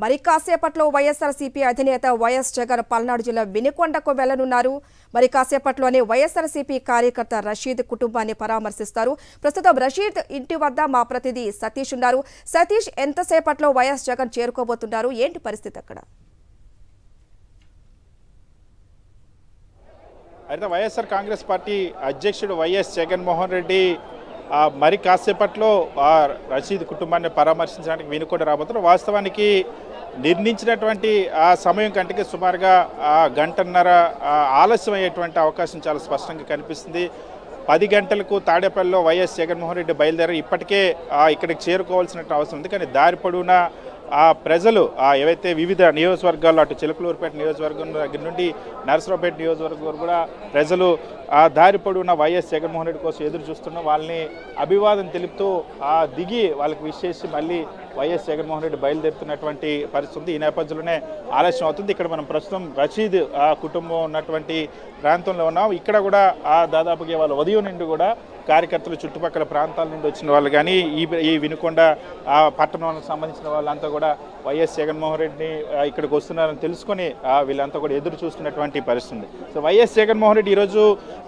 మరి కాసేపట్లో వైఎస్ఆర్సీపీ అధినేత వైఎస్ జగన్ పల్నాడు జిల్లా వినుకొండకు వెళ్లనున్నారు. మరి కాసేపట్లోనే వైఎస్ఆర్సీపీ కార్యకర్త రషీద్ కుటుంబాన్ని పరామర్శిస్తారు. ప్రస్తుతం రషీద్ ఇంటి వద్ద మా ప్రతినిధి సతీష్ ఉన్నారు. సతీష్, ఎంతసేపట్లో వైఎస్ జగన్ చేరుకోబోతున్నారు? ఏంటి పరిస్థితి అక్కడ? అయితే వైఎస్ఆర్ కాంగ్రెస్ పార్టీ అధ్యక్షుడు వైఎస్ జగన్మోహన్ రెడ్డి మరి కాసేపట్లో రషీద్ కుటుంబాన్ని పరామర్శించడానికి వినుకొండ రాబోతున్నారు. వాస్తవానికి నిర్ణయించినటువంటి ఆ సమయం కంటే సుమారుగా గంటన్నర ఆలస్యం అయ్యేటువంటి అవకాశం చాలా స్పష్టంగా కనిపిస్తుంది. 10 గంటలకు తాడేపల్లిలో వైఎస్ జగన్మోహన్ రెడ్డి బయలుదేరి ఇప్పటికే ఇక్కడికి చేరుకోవాల్సిన అవసరం ఉంది. కానీ దారి పొడవునా ప్రజలు ఏవైతే వివిధ నియోజకవర్గాల్లో అటు చిలకలూరుపేట నియోజకవర్గం దగ్గర నుండి నరసరావుపేట నియోజకవర్గం వరకు కూడా ప్రజలు దారి పొడవునా వైఎస్ జగన్మోహన్ రెడ్డి కోసం ఎదురు చూస్తున్న వాళ్ళని అభివాదం తెలుపుతూ దిగి వాళ్ళకి విశేషి మళ్ళీ వైఎస్ జగన్మోహన్ రెడ్డి బయలుదేరుతున్నటువంటి పరిస్థితి. ఈ నేపథ్యంలోనే ఆలస్యం అవుతుంది. ఇక్కడ మనం ప్రస్తుతం రషీద్ కుటుంబం ఉన్నటువంటి ప్రాంతంలో ఉన్నాం. ఇక్కడ కూడా దాదాపుగా వాళ్ళ ఉదయం నుండి కూడా కార్యకర్తలు చుట్టుపక్కల ప్రాంతాల నుండి వచ్చిన వాళ్ళు కానీ ఈ వినుకొండ పట్టణానికి సంబంధించిన వాళ్ళంతా కూడా వైఎస్ జగన్మోహన్ రెడ్డిని ఇక్కడికి వస్తున్నారని తెలుసుకొని వీళ్ళంతా కూడా ఎదురు చూస్తున్నటువంటి పరిస్థితి. సో వైఎస్ జగన్మోహన్ రెడ్డి ఈరోజు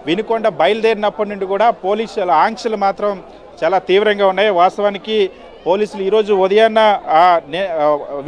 వినుకొండ బయలుదేరినప్పటి నుండి కూడా పోలీసుల ఆంక్షలు మాత్రం చాలా తీవ్రంగా ఉన్నాయి. వాస్తవానికి పోలీసులు ఈరోజు ఉదయాన్న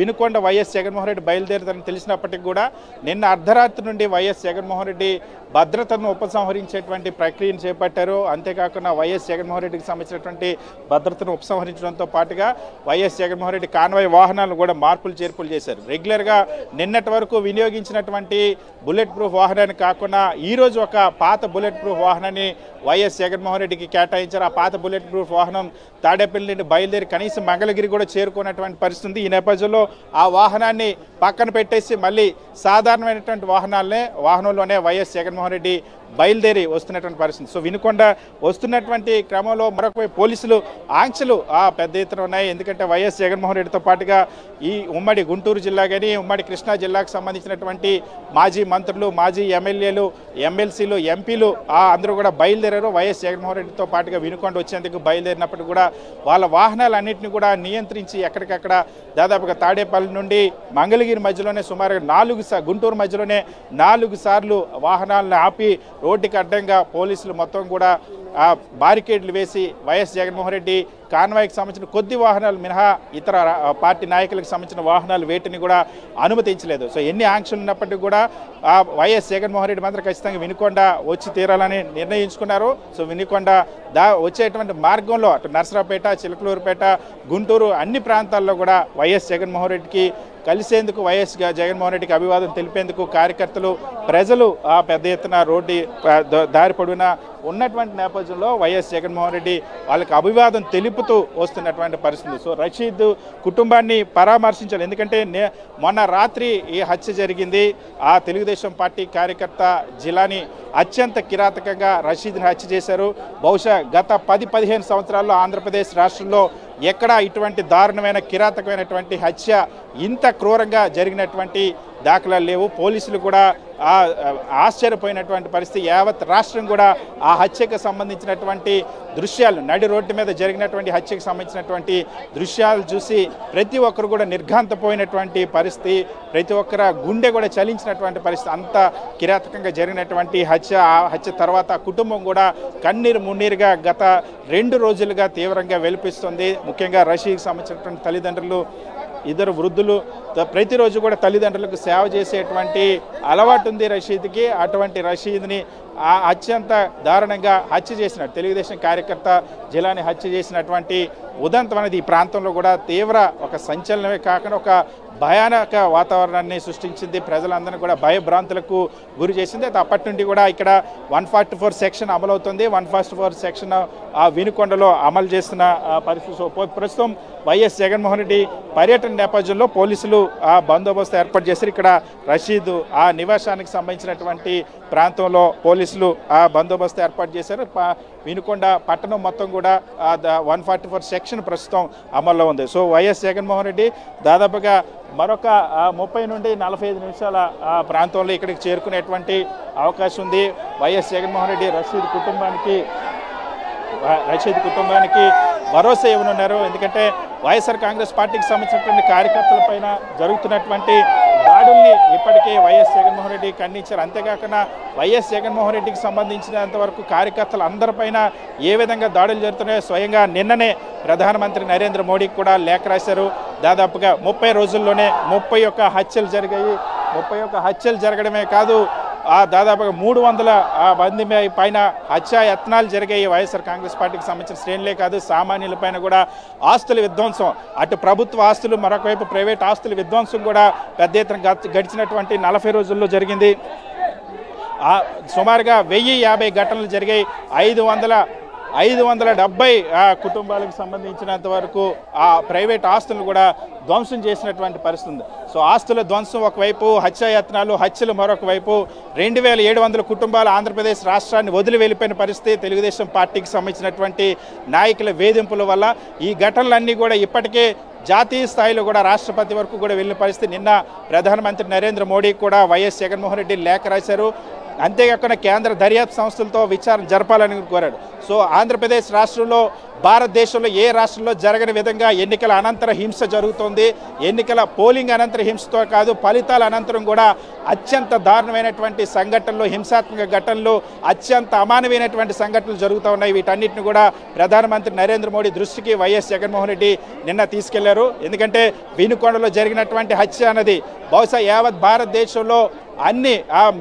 వినుకొండ వైఎస్ జగన్మోహన్ రెడ్డి బయలుదేరుతారని తెలిసినప్పటికీ కూడా నిన్న అర్ధరాత్రి నుండి వైఎస్ జగన్మోహన్ రెడ్డి భద్రతను ఉపసంహరించేటువంటి ప్రక్రియను చేపట్టారు. అంతేకాకుండా వైఎస్ జగన్మోహన్ రెడ్డికి సంబంధించినటువంటి భద్రతను ఉపసంహరించడంతో పాటుగా వైఎస్ జగన్మోహన్ రెడ్డి కాన్వాయ్ వాహనాలను కూడా మార్పులు చేర్పులు చేశారు. రెగ్యులర్గా నిన్నటి వరకు వినియోగించినటువంటి బుల్లెట్ ప్రూఫ్ వాహనాన్ని కాకుండా ఈరోజు ఒక పాత బుల్లెట్ ప్రూఫ్ వాహనాన్ని వైఎస్ జగన్మోహన్ రెడ్డికి కేటాయించారు. ఆ పాత బుల్లెట్ ప్రూఫ్ వాహనం తాడేపల్లి నుండి బయలుదేరి కనీసం మంగళగిరి కూడా చేరుకున్నటువంటి పరిస్థితి. ఈ నేపథ్యంలో ఆ వాహనాన్ని పక్కన పెట్టేసి మళ్ళీ సాధారణమైనటువంటి వాహనంలోనే వైఎస్ జగన్మోహన్ రెడ్డి బయలుదేరి వస్తున్నటువంటి పరిస్థితి. సో వినుకొండ వస్తున్నటువంటి క్రమంలో మరొక పోలీసులు ఆంక్షలు పెద్ద ఎత్తున ఉన్నాయి. ఎందుకంటే వైఎస్ జగన్మోహన్ రెడ్డితో పాటుగా ఈ ఉమ్మడి గుంటూరు జిల్లా కానీ ఉమ్మడి కృష్ణా జిల్లాకు సంబంధించినటువంటి మాజీ మంత్రులు, మాజీ ఎమ్మెల్యేలు, ఎమ్మెల్సీలు, ఎంపీలు అందరూ కూడా బయలుదేరారు. వైఎస్ జగన్మోహన్ రెడ్డితో పాటుగా వినుకొండ వచ్చేందుకు బయలుదేరినప్పటికీ కూడా వాళ్ళ వాహనాలన్నింటినీ కూడా నియంత్రించి ఎక్కడికక్కడ దాదాపుగా తాడేపల్లి నుండి మంగళగిరి మధ్యలోనే సుమారుగా గుంటూరు మధ్యలోనే 4 సార్లు వాహనాలను ఆపి రోడ్డుకి అడ్డంగా పోలీసులు మొత్తం కూడా బారికేడ్లు వేసి వైఎస్ జగన్మోహన్ రెడ్డి కాన్వాయ్కి సంబంధించిన కొద్ది వాహనాలు మినహా ఇతర పార్టీ నాయకులకు సంబంధించిన వాహనాలు వేటిని కూడా అనుమతించలేదు. సో ఎన్ని ఆంక్షలు ఉన్నప్పటికీ కూడా వైఎస్ జగన్మోహన్ రెడ్డి మాత్రం ఖచ్చితంగా వినుకొండ వచ్చి తీరాలని నిర్ణయించుకున్నారు. సో వినుకొండ వచ్చేటువంటి మార్గంలో అటు నరసరావుపేట, చిలకలూరుపేట, గుంటూరు అన్ని ప్రాంతాల్లో కూడా వైఎస్ జగన్మోహన్ రెడ్డికి కలిసేందుకు, వైఎస్ జగన్మోహన్ రెడ్డికి అభివాదం తెలిపేందుకు కార్యకర్తలు, ప్రజలు పెద్ద ఎత్తున రోడ్డు దారి పొడవునా ఉన్నటువంటి నేపథ్యంలో వైఎస్ జగన్మోహన్ రెడ్డి వాళ్ళకి అభివాదం తెలుపుతూ వస్తున్నటువంటి పరిస్థితి. సో రషీద్ కుటుంబాన్ని పరామర్శించాలి. ఎందుకంటే మొన్న రాత్రి ఈ హత్య జరిగింది. తెలుగుదేశం పార్టీ కార్యకర్త జిలాని అత్యంత కిరాతకంగా రషీద్ని హత్య చేశారు. బహుశా గత 10-15 సంవత్సరాల్లో ఆంధ్రప్రదేశ్ రాష్ట్రంలో ఎక్కడా ఇటువంటి దారుణమైన కిరాతకమైనటువంటి హత్య ఇంత క్రూరంగా జరిగినటువంటి దాఖలాలు లేవు. పోలీసులు కూడా ఆశ్చర్యపోయినటువంటి పరిస్థితి. యావత్ రాష్ట్రం కూడా ఆ హత్యకు సంబంధించినటువంటి దృశ్యాలు, నడి రోడ్డు మీద జరిగినటువంటి హత్యకు సంబంధించినటువంటి దృశ్యాలు చూసి ప్రతి ఒక్కరు కూడా నిర్ఘాంతపోయినటువంటి పరిస్థితి. ప్రతి ఒక్కరు గుండె కూడా చలించినటువంటి పరిస్థితి. అంత కిరాతకంగా జరిగినటువంటి ఆ హత్య తర్వాత కుటుంబం కూడా కన్నీరు మున్నీరుగా గత 2 రోజులుగా తీవ్రంగా వెలిపిస్తుంది. ముఖ్యంగా రషీద్కి సంబంధించినటువంటి తల్లిదండ్రులు, ఇద్దరు వృద్ధులు ప్రతిరోజు కూడా తల్లిదండ్రులకు సేవ చేసేటువంటి అలవాటు ఉంది రషీద్కి. అటువంటి రషీద్ని అత్యంత దారుణంగా హత్య చేసినట్టు తెలుగుదేశం కార్యకర్త జిలాని హత్య చేసినటువంటి ఉదంతం అనేది ఈ ప్రాంతంలో కూడా తీవ్ర ఒక సంచలనమే కాకుండా ఒక భయానక వాతావరణాన్ని సృష్టించింది. ప్రజలందరినీ కూడా భయభ్రాంతులకు గురి చేసింది. అయితే అప్పటి నుండి కూడా ఇక్కడ 144 సెక్షన్ అమలవుతుంది. 144 సెక్షన్ వినుకొండలో అమలు చేస్తున్న పరిస్థితి. ప్రస్తుతం వైఎస్ జగన్మోహన్ రెడ్డి పర్యటన నేపథ్యంలో పోలీసులు బందోబస్తు ఏర్పాటు చేశారు. ఇక్కడ రషీద్ నివాసానికి సంబంధించినటువంటి ప్రాంతంలో పోలీసులు బందోబస్తు ఏర్పాటు చేశారు. వినుకొండ పట్టణం మొత్తం కూడా 144 సెక్షన్ ప్రస్తుతం అమల్లో ఉంది. సో వైఎస్ జగన్మోహన్ రెడ్డి దాదాపుగా మరొక 30 నుండి 45 నిమిషాల ప్రాంతంలో ఇక్కడికి చేరుకునేటువంటి అవకాశం ఉంది. వైఎస్ జగన్మోహన్ రెడ్డి రషీద్ కుటుంబానికి భరోసా ఇవ్వనున్నారు. ఎందుకంటే వైఎస్ఆర్ కాంగ్రెస్ పార్టీకి సంబంధించినటువంటి కార్యకర్తలపైన జరుగుతున్నటువంటి దాడుల్ని ఇప్పటికే వైఎస్ జగన్మోహన్ రెడ్డి ఖండించారు. అంతేకాకుండా వైఎస్ జగన్మోహన్ రెడ్డికి సంబంధించినంత వరకు కార్యకర్తలు అందరిపైన ఏ విధంగా దాడులు జరుగుతున్నాయో స్వయంగా నిన్ననే ప్రధానమంత్రి నరేంద్ర మోడీకి కూడా లేఖ రాశారు. దాదాపుగా 30 రోజుల్లోనే 31 హత్యలు జరిగాయి. 31 హత్యలు జరగడమే కాదు, దాదాపుగా 300 మంది పైన హత్యాయత్నాలు జరిగాయి. వైఎస్ఆర్ కాంగ్రెస్ పార్టీకి సంబంధించిన శ్రేణులే కాదు, సామాన్యులపైన కూడా ఆస్తుల విధ్వంసం, అటు ప్రభుత్వ ఆస్తులు మరొక వైపు ప్రైవేట్ ఆస్తుల విధ్వంసం కూడా పెద్ద ఎత్తున గడిచినటువంటి 40 రోజుల్లో జరిగింది. సుమారుగా 1050 ఘటనలు జరిగాయి. 570 కుటుంబాలకు సంబంధించినంత వరకు ఆ ప్రైవేట్ ఆస్తులను కూడా ధ్వంసం చేసినటువంటి పరిస్థితి ఉంది. సో ఆస్తుల ధ్వంసం ఒకవైపు, హత్యాయత్నాలు, హత్యలు మరొక వైపు. 2700 కుటుంబాలు ఆంధ్రప్రదేశ్ రాష్ట్రాన్ని వదిలి వెళ్ళిపోయిన పరిస్థితి తెలుగుదేశం పార్టీకి సంబంధించినటువంటి నాయకుల వేధింపుల వల్ల. ఈ ఘటనలన్నీ కూడా ఇప్పటికే జాతీయ స్థాయిలో కూడా రాష్ట్రపతి వరకు కూడా వెళ్ళిన పరిస్థితి. నిన్న ప్రధానమంత్రి నరేంద్ర మోడీ కూడా వైఎస్ జగన్మోహన్ రెడ్డి లేఖ రాశారు. అంతేకాకుండా కేంద్ర దర్యాప్తు సంస్థలతో విచారణ జరపాలని కోరాడు. సో ఆంధ్రప్రదేశ్ రాష్ట్రంలో, భారతదేశంలో ఏ రాష్ట్రంలో జరగని విధంగా ఎన్నికల అనంతర హింస జరుగుతోంది. ఎన్నికల పోలింగ్ అనంతర హింసతో కాదు, ఫలితాల అనంతరం కూడా అత్యంత దారుణమైనటువంటి సంఘటనలు, హింసాత్మక ఘటనలు, అత్యంత అమానవీయమైనటువంటి సంఘటనలు జరుగుతూ ఉన్నాయి. వీటన్నిటిని కూడా ప్రధానమంత్రి నరేంద్ర మోడీ దృష్టికి వైఎస్ జగన్మోహన్ రెడ్డి నిన్న తీసుకెళ్లారు. ఎందుకంటే వినుకొండలో జరిగినటువంటి హత్య అన్నది బహుశా యావత్ భారతదేశంలో అన్ని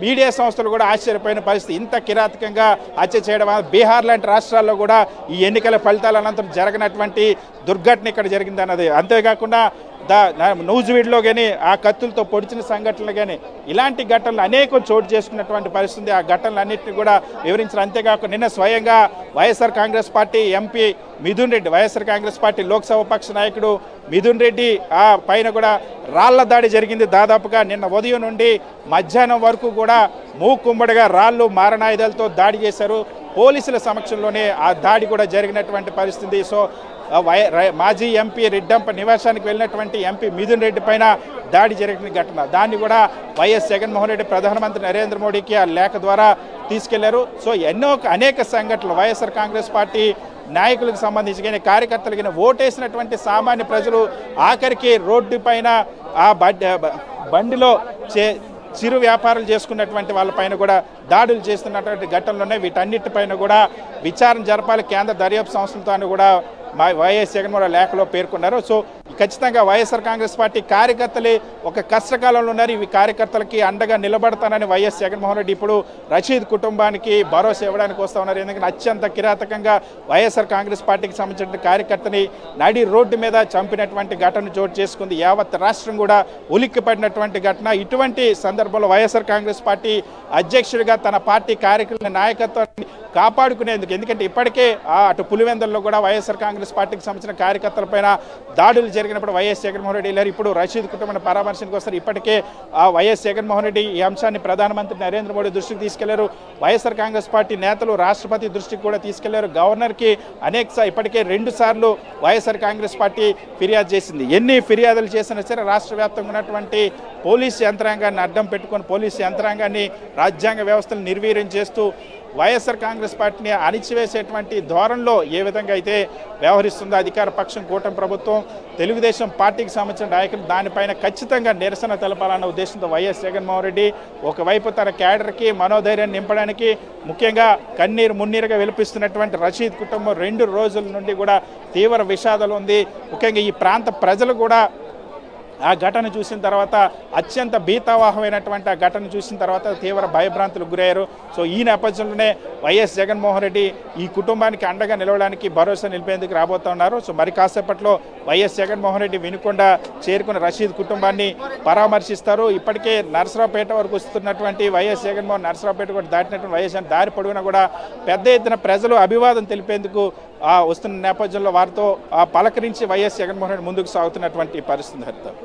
మీడియా సంస్థలు కూడా ఆశ్చర్యపోయిన పరిస్థితి. ఇంత కిరాతకంగా హత్య చేయడం, బీహార్ లాంటి రాష్ట్రాల్లో కూడా ఈ ఎన్నికల ఫలితాల అనంతరం జరగనటువంటి దుర్ఘటన ఇక్కడ జరిగిందన్నది. అంతేకాకుండా నూజివీడులో కానీ ఆ కత్తులతో పొడిచిన సంఘటనలు కానీ ఇలాంటి ఘటనలు అనేకం చోటు చేసుకున్నటువంటి పరిస్థితి. ఆ ఘటనలన్నింటినీ కూడా వివరించారు. అంతేకాకుండా నిన్న స్వయంగా YSR Congress party MP Mithun Reddy, YSR Congress party Lok Sabha పక్ష నాయకుడు మిథున్ రెడ్డి పైన కూడా రాళ్ల దాడి జరిగింది. దాదాపుగా నిన్న ఉదయం నుండి మధ్యాహ్నం వరకు కూడా మూకుమ్మడిగా రాళ్ళు, మారణాయుధాలతో దాడి చేశారు. పోలీసుల సమక్షంలోనే ఆ దాడి కూడా జరిగినటువంటి పరిస్థితి. సో మాజీ ఎంపీ రెడ్డంప నివాసానికి వెళ్ళినటువంటి ఎంపీ మిథున్ రెడ్డి పైన దాడి జరిగిన ఘటన, దాన్ని కూడా వైఎస్ జగన్మోహన్ రెడ్డి ప్రధానమంత్రి నరేంద్ర మోడీకి ఆ లేఖ ద్వారా తీసుకెళ్లారు. సో అనేక సంఘటనలు వైఎస్ఆర్ కాంగ్రెస్ పార్టీ నాయకులకు సంబంధించి కానీ, కార్యకర్తలు కానీ, ఓటేసినటువంటి సామాన్య ప్రజలు ఆఖరికి రోడ్డు పైన ఆ బండిలో చిరు వ్యాపారాలు చేసుకున్నటువంటి వాళ్ళపైన కూడా దాడులు చేస్తున్నటువంటి ఘటనలు ఉన్నాయి. వీటన్నిటిపైన కూడా విచారణ జరపాలి కేంద్ర దర్యాప్తు సంస్థలతో కూడా వైఎస్ జగన్మోహన్ లేఖలో పేర్కొన్నారు. సో ఖచ్చితంగా వైఎస్ఆర్ కాంగ్రెస్ పార్టీ కార్యకర్తలే ఒక కష్టకాలంలో ఉన్నారు. ఇవి కార్యకర్తలకి అండగా నిలబడతానని వైఎస్ జగన్మోహన్ రెడ్డి ఇప్పుడు రషీద్ కుటుంబానికి భరోసా ఇవ్వడానికి వస్తూ ఉన్నారు. ఎందుకంటే అత్యంత కిరాతకంగా వైఎస్ఆర్ కాంగ్రెస్ పార్టీకి సంబంధించిన కార్యకర్తని నడి రోడ్డు మీద చంపినటువంటి ఘటన చోటు చేసుకుంది. యావత్ రాష్ట్రం కూడా ఉలిక్కిపడినటువంటి ఘటన. ఇటువంటి సందర్భంలో వైఎస్ఆర్ కాంగ్రెస్ పార్టీ అధ్యక్షుడిగా తన పార్టీ కార్యకర్తల నాయకత్వాన్ని కాపాడుకునేందుకు, ఎందుకంటే ఇప్పటికే అటు పులివెందుల్లో కూడా వైఎస్ఆర్ కాంగ్రెస్ పార్టీకి సంబంధించిన కార్యకర్తలపైన దాడులు జరిగినప్పుడు వైఎస్ జగన్మోహన్ రెడ్డి వెళ్ళారు. ఇప్పుడు రషీద్ కుటుంబాన్ని పరామర్శనకు వస్తారు. ఇప్పటికే వైఎస్ జగన్మోహన్ రెడ్డి ఈ అంశాన్ని ప్రధానమంత్రి నరేంద్ర మోడీ దృష్టికి తీసుకెళ్లారు. వైఎస్ఆర్ కాంగ్రెస్ పార్టీ నేతలు రాష్ట్రపతి దృష్టికి కూడా తీసుకెళ్లారు. గవర్నర్కి ఇప్పటికే 2 సార్లు వైఎస్ఆర్ కాంగ్రెస్ పార్టీ ఫిర్యాదు చేసింది. ఎన్ని ఫిర్యాదులు చేసినా సరే రాష్ట్ర వ్యాప్తంగా ఉన్నటువంటి పోలీసు యంత్రాంగాన్ని అడ్డం పెట్టుకొని, పోలీసు యంత్రాంగాన్ని, రాజ్యాంగ వ్యవస్థను నిర్వీర్యం చేస్తూ వైఎస్ఆర్ కాంగ్రెస్ పార్టీని అణిచివేసేటువంటి ధోరణిలో ఏ విధంగా అయితే వ్యవహరిస్తుందో అధికార పక్షం, కూటమి ప్రభుత్వం, తెలుగుదేశం పార్టీకి సంబంధించిన నాయకులు దానిపైన ఖచ్చితంగా నిరసన తెలపాలన్న ఉద్దేశంతో వైఎస్ జగన్మోహన్ రెడ్డి ఒకవైపు తన క్యాడర్కి మనోధైర్యాన్ని నింపడానికి ముఖ్యంగా కన్నీరు మున్నీరుగా విలపిస్తున్నటువంటి రషీద్ కుటుంబం 2 రోజుల నుండి కూడా తీవ్ర విషాదాలు ఉంది. ముఖ్యంగా ఈ ప్రాంత ప్రజలు కూడా ఆ ఘటన చూసిన తర్వాత, అత్యంత భీతావాహమైనటువంటి ఆ ఘటన చూసిన తర్వాత తీవ్ర భయభ్రాంతులకు గురయ్యారు. సో ఈ నేపథ్యంలోనే వైఎస్ జగన్మోహన్ రెడ్డి ఈ కుటుంబానికి అండగా నిలవడానికి భరోసా నిలిపేందుకు రాబోతున్నారు. సో మరి కాసేపట్లో వైఎస్ జగన్మోహన్ రెడ్డి వినుకొండ చేరుకున్న రషీద్ కుటుంబాన్ని పరామర్శిస్తారు. ఇప్పటికే నరసరావుపేట వరకు వస్తున్నటువంటి వైఎస్ జగన్మోహన్ నరసరావుపేట కూడా దాటినటువంటి వైఎస్ దారి పొడవునా కూడా పెద్ద ఎత్తున ప్రజలు అభివాదం తెలిపేందుకు వస్తున్న నేపథ్యంలో వారితో పలకరించి వైఎస్ జగన్మోహన్ రెడ్డి ముందుకు సాగుతున్నటువంటి పరిస్థితి.